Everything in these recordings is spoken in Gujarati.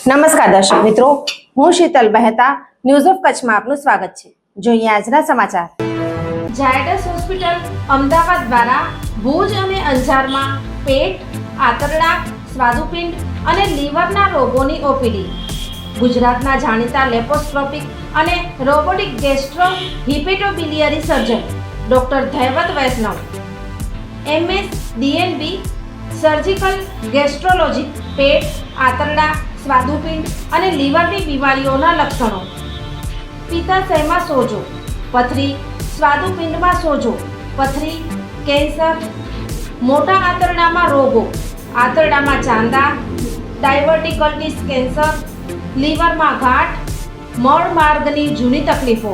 નમસ્કાર દર્શક મિત્રો, હું શીતલ મહેતા ન્યૂઝ ઓફ કચ્છમાં આપનું સ્વાગત છે। જોઈએ આજના સમાચાર। ઝાયડસ હોસ્પિટલ અમદાવાદ દ્વારા ભુજ અને અંજારમાં પેટ, આંતરડા, સ્વાદુપિંડ અને લીવરના રોગોની ઓપીડી। ગુજરાતના જાણીતા લેપોસ્કોપિક અને robotic gastro hepatobiliary surgeon doctor Dhaivat Vaishnav, MS DNB surgical gastrology, પેટ, આંતરડા, સ્વાદુપિંડ અને લીવરની બીમારીઓના લક્ષણો, પિત્તાશયમાં સોજો, પથરી, સ્વાદુપિંડમાં સોજો, પથરી, કેન્સર, મોટા આંતરડામાં રોગો, આંતરડામાં ચાંદા, ડાયવર્ટિકલ્ટીસ કેન્સર, લીવરમાં ગાંઠ, મળ માર્ગની જૂની તકલીફો,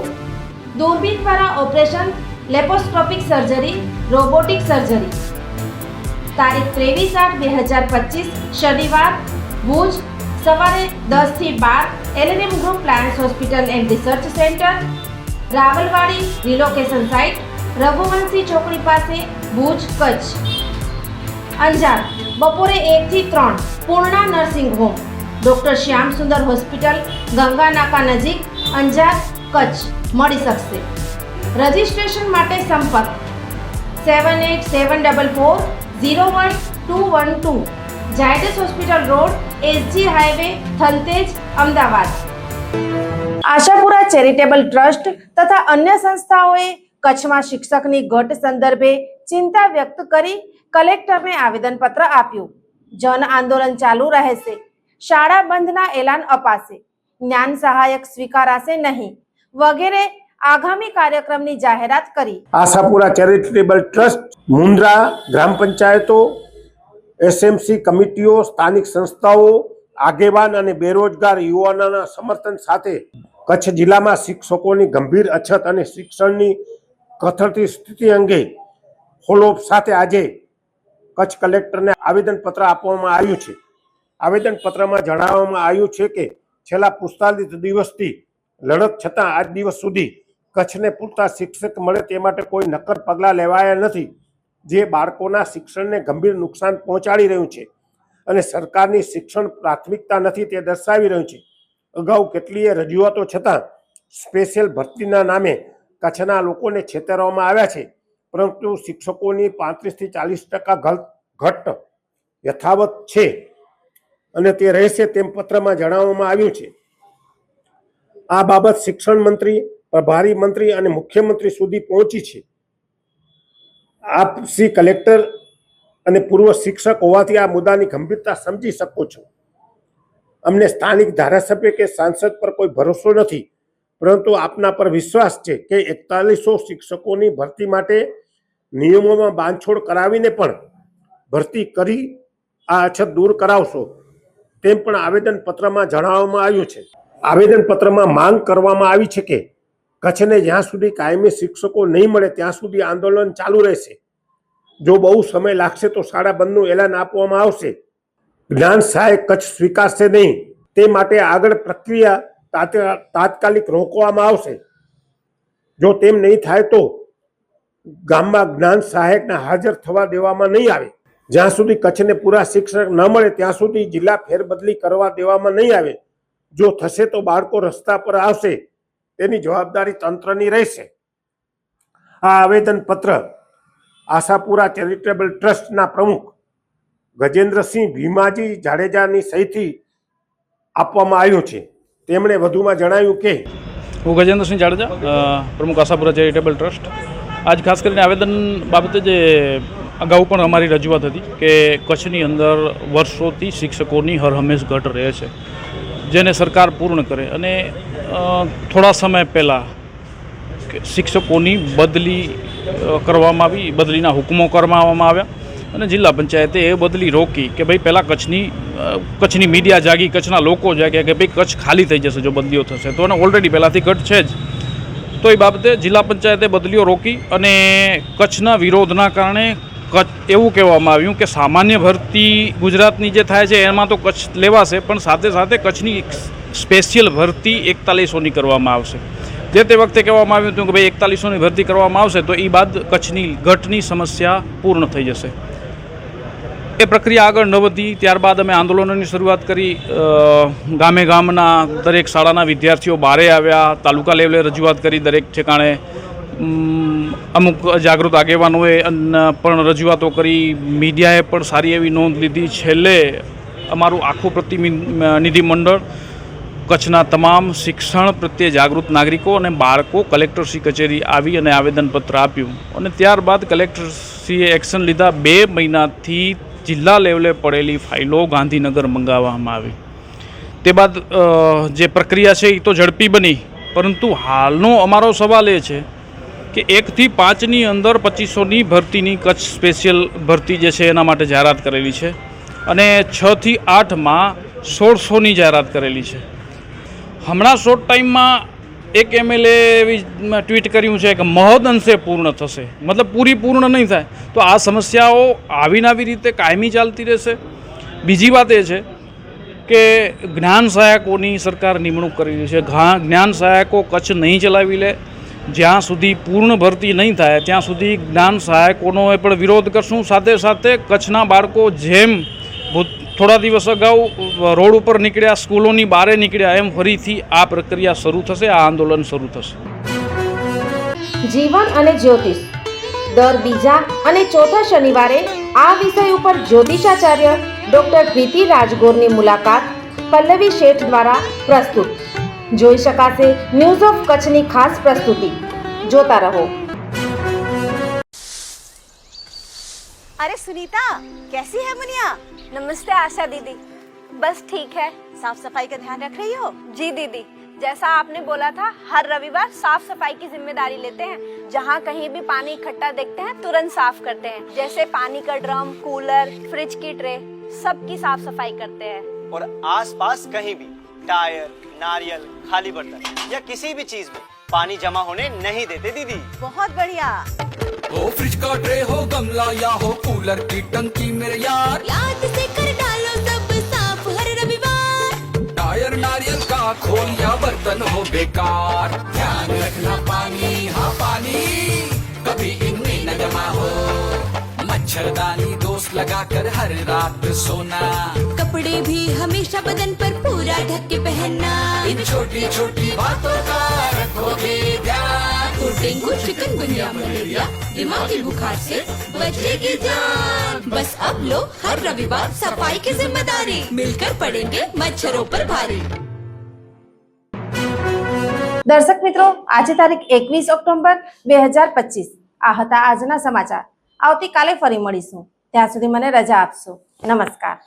દૂરબીન દ્વારા operation, laparoscopic surgery, robotic surgery. તારીખ 23/8/2025 શનિવાર, ભુજ, સવારે 10 થી 12 LNM group plans hospital and research centre, Rawalwadi relocation site, Raghuvanshi ચોકડી પાસે, ભુજ, કચ્છ। અંજાર, બપોરે 1 થી 3 પૂર્ણા નર્સિંગ હોમ, ડોક્ટર શ્યામ સુંદર હોસ્પિટલ, ગંગા નાકા નજીક, અંજાર, કચ્છ મળી શકશે। રજિસ્ટ્રેશન માટે સંપર્ક 7874401212, Zydus hospital road, SG highway, Thaltej, Ahmedabad. Ashapura charitable trust તથા અન્ય સંસ્થાઓએ કચ્છમાં શિક્ષકની ઘટ સંદર્ભે ચિંતા વ્યક્ત કરી કલેક્ટરને આવેદનપત્ર આપ્યું। જન આંદોલન ચાલુ રહેશે, શાળા બંધના એલાન અપાશે, જ્ઞાન સહાયક સ્વીકારાશે નહીં વગેરે આગામી કાર્યક્રમની જાહેરાત કરી। આશાપુરા ચેરિટેબલ ટ્રસ્ટ, મુન્દ્રા ગ્રામ પંચાયતો, SMC કમિટીઓ, સ્થાનિક સંસ્થાઓ, આગેવાન અને બેરોજગાર યુવાનોના સમર્થન સાથે કચ્છ જિલ્લામાં શિક્ષકોની ગંભીર અછત અને શિક્ષણની કથળતી સ્થિતિ અંગે ફોલોઅપ સાથે આજે કચ્છ કલેક્ટરને આવેદનપત્ર આપવામાં આવ્યું છે। આવેદનપત્રમાં જણાવવામાં આવ્યું છે કે છેલ્લા 45 દિવસથી લડત છતાં આજ દિવસ સુધી કચ્છને પૂરતા શિક્ષક મળે તે માટે કોઈ નક્કર પગલાં લેવાયા નથી, જે બાળકોના શિક્ષણને ગંભીર નુકસાન પહોંચાડી રહ્યું છે અને સરકારની શિક્ષણ પ્રાથમિકતા નથી તે દર્શાવી રહ્યું છે। અગાઉ કેટલીય રજૂઆતો છતાં સ્પેશિયલ ભરતીના નામે કચ્છના લોકોને છેતરવામાં આવ્યા છે, પરંતુ શિક્ષકોની 35 થી 40% ઘટ યથાવત છે અને તે રહેશે તેમ પત્રમાં જણાવવામાં આવ્યું છે। આ બાબત શિક્ષણ મંત્રી, પ્રભારી મંત્રી અને મુખ્યમંત્રી સુધી પહોંચી છે। આપ શ્રી કલેક્ટર અને પૂર્વ શિક્ષક હોવાથી આ મુદ્દાની ગંભીરતા સમજી શકો છો। અમને સ્થાનિક ધારાસભ્ય કે સાંસદ પર કોઈ ભરોસો નથી, પરંતુ આપના પર વિશ્વાસ છે કે 4100 શિક્ષકોની ભરતી માટે નિયમોમાં બાંધછોડ કરાવીને પણ ભરતી કરી આ અછત દૂર કરાવશો તેમ પણ આવેદનપત્રમાં જણાવવામાં આવ્યું છે। આવેદનપત્રમાં માંગ કરવામાં આવી છે કે કચ્છને જ્યાં સુધી કાયમી શિક્ષકો નહીં મળે ત્યાં સુધી આંદોલન ચાલુ રહેશે। જો બહુ સમય લાગશે તો શાળા બંધનું એલાન આપવામાં આવશે। જ્ઞાન સહાયક કચ્છ સ્વીકારશે નહીં, તે માટે આગળ પ્રક્રિયા તાત્કાલિક રોકવામાં આવશે। જો તેમ નહીં થાય તો ગામમાં જ્ઞાન સહાયકને હાજર થવા દેવામાં નહીં આવે। જ્યાં સુધી કચ્છને પૂરા શિક્ષક ન મળે ત્યાં સુધી જિલ્લા ફેરબદલી કરવા દેવામાં નહીં આવે। જો થશે તો બાળકો રસ્તા પર આવશે, તેની જવાબદારી તંત્રની રહેશે। આ આવેદનપત્ર આશાપુરા ચેરિટેબલ ટ્રસ્ટના પ્રમુખ ગજેન્દ્રસિંહ ભીમાજી જાડેજાની સહીથી આપવામાં આવ્યું છે। તેમણે વધુમાં જણાવ્યું કે હું ગજેન્દ્રસિંહ જાડેજા, પ્રમુખ આશાપુરા ચેરિટેબલ ટ્રસ્ટ। આજ ખાસ કરીને આવેદન બાબતે જે અગાઉ પણ અમારી રજૂઆત હતી કે કચ્છની અંદર વર્ષોથી શિક્ષકોની હરહંમેશ ઘટ રહે છે, જેને સરકાર પૂર્ણ કરે અને થોડા સમય પહેલાં શિક્ષકોની બદલી કરવામાં આવી, બદલીના હુકમો કરવામાં આવ્યા અને જિલ્લા પંચાયતે એ બદલી રોકી કે ભાઈ પહેલાં કચ્છની મીડિયા જાગી, કચ્છના લોકો જાગ્યા કે ભાઈ કચ્છ ખાલી થઈ જશે જો બદલીઓ થશે તો, અને ઓલરેડી પહેલાંથી ઘટ છે જ, તો એ બાબતે જિલ્લા પંચાયતે બદલીઓ રોકી અને કચ્છના વિરોધના કારણે એવું કહેવામાં આવ્યું કે સામાન્ય ભરતી ગુજરાતની જે થાય છે એમાં તો કચ્છ લેવાશે, પણ સાથે સાથે કચ્છની સ્પેશિયલ ભરતી 4100ની કરવામાં આવશે। જે તે વખતે કહેવામાં આવ્યું હતું કે ભાઈ 4100ની ભરતી કરવામાં આવશે તો એ બાદ કચ્છની ઘટની સમસ્યા પૂર્ણ થઈ જશે। એ પ્રક્રિયા આગળ ન વધી ત્યારબાદ અમે આંદોલનોની શરૂઆત કરી. ગામે ગામના દરેક શાળાના વિદ્યાર્થીઓ બહારે આવ્યા, તાલુકા લેવલે રજૂઆત કરી, દરેક ઠેકાણે અમુક જાગૃત આગેવાનોએ પણ રજૂઆતો કરી, મીડિયાએ પણ સારી એવી નોંધ લીધી. છેલ્લે અમારું આખું પ્રતિનિધિ મંડળ કચ્છના તમામ શિક્ષણ પ્રત્યે જાગૃત નાગરિકો અને બાળકો કલેક્ટરશ્રી કચેરી આવી અને આવેદનપત્ર આપ્યું અને ત્યારબાદ કલેક્ટરશ્રીએ એક્શન લીધા. 2 મહિનાથી જિલ્લા લેવલે પડેલી ફાઇલો ગાંધીનગર મંગાવવામાં આવી. તે બાદ જે પ્રક્રિયા છે એ તો ઝડપી બની, પરંતુ હાલનો અમારો સવાલ એ છે કે 1 થી 5ની અંદર 2500ની ભરતીની કચ્છ સ્પેશિયલ ભરતી જે છે એના માટે જાહેરાત કરેલી છે અને 6 થી 8માં 1600ની જાહેરાત કરેલી છે. હમણાં શોર્ટ ટાઈમમાં એક MLA એવી ટ્વીટ કર્યું છે કે મહદઅંશે પૂર્ણ થશે, મતલબ પૂરી પૂર્ણ નહીં થાય. તો આ સમસ્યાઓ આવીને આવી રીતે કાયમી ચાલતી રહેશે. બીજી વાત એ છે કે જ્ઞાન સહાયકોની સરકાર નિમણૂક કરી રહી છે. જ્ઞાન સહાયકો કચ્છ નહીં ચલાવી લે, જ્યાં સુધી પૂર્ણ ભરતી નહીં થાય ત્યાં સુધી જ્ઞાન સહાયકોનો પણ વિરોધ કરશું. સાથે સાથે કચ્છના બાળકો જેમ થોડા દિવસ અગાઉ રોડ ઉપર નીકળ્યા, સ્કૂલોની બહાર નીકળ્યા, એમ ફરીથી આ પ્રક્રિયા શરૂ થશે, આ આંદોલન શરૂ થશે. જીવન અને જ્યોતિષ દર બીજા અને ચોથા શનિવારે આ વિષય ઉપર જ્યોતિષાચાર્ય ડોક્ટર પ્રીતિ રાજગોરની મુલાકાત પલ્લવી શેઠ દ્વારા પ્રસ્તુત. જોઈ શકાશે ન્યૂઝ ઓફ કચ્છની ખાસ પ્રસ્તુતિ. જોતા રહો. अरे सुनीता, कैसी है मुनिया? नमस्ते आशा दीदी, बस ठीक है। साफ सफाई का ध्यान रख रही हो? जी दीदी, जैसा आपने बोला था हर रविवार साफ सफाई की जिम्मेदारी लेते हैं। जहाँ कहीं भी पानी इकट्ठा देखते हैं तुरंत साफ करते हैं, जैसे पानी का ड्रम, कूलर, फ्रिज की ट्रे, सबकी साफ सफाई करते हैं। और आसपास कहीं भी टायर, नारियल, खाली बर्तन या किसी भी चीज में पानी जमा होने नहीं देते दीदी। बहुत बढ़िया। हो फ्रिज का ट्रे हो, गमला या हो कूलर की टंकी मेरे यार, याद से कर डालो सब साफ हर रविवार। टायर नारियल का खोल या बर्तन हो बेकार, ध्यान रखना पानी, हाँ पानी कभी इनमें न जमा हो। मच्छरदानी दोस्त लगाकर हर रात सोना, कपड़े भी हमेशा बदन पर पूरा ढक के पहनना। इन छोटी छोटी बातों का रखोगे ध्यान, तो डेंगू, चिकनगुनिया, मलेरिया, दिमागी बुखार से बचेगी जान। बस अब लो हर रविवार सफाई की जिम्मेदारी, मिलकर पड़ेंगे मच्छरों पर भारी। દર્શક મિત્રો, આજે તારીખ 21 ઓક્ટોબર 2025 આ હતા આજના સમાચાર. આવતીકાલે ફરી મળીશું. ત્યાં સુધી મને રજા આપશો. નમસ્કાર.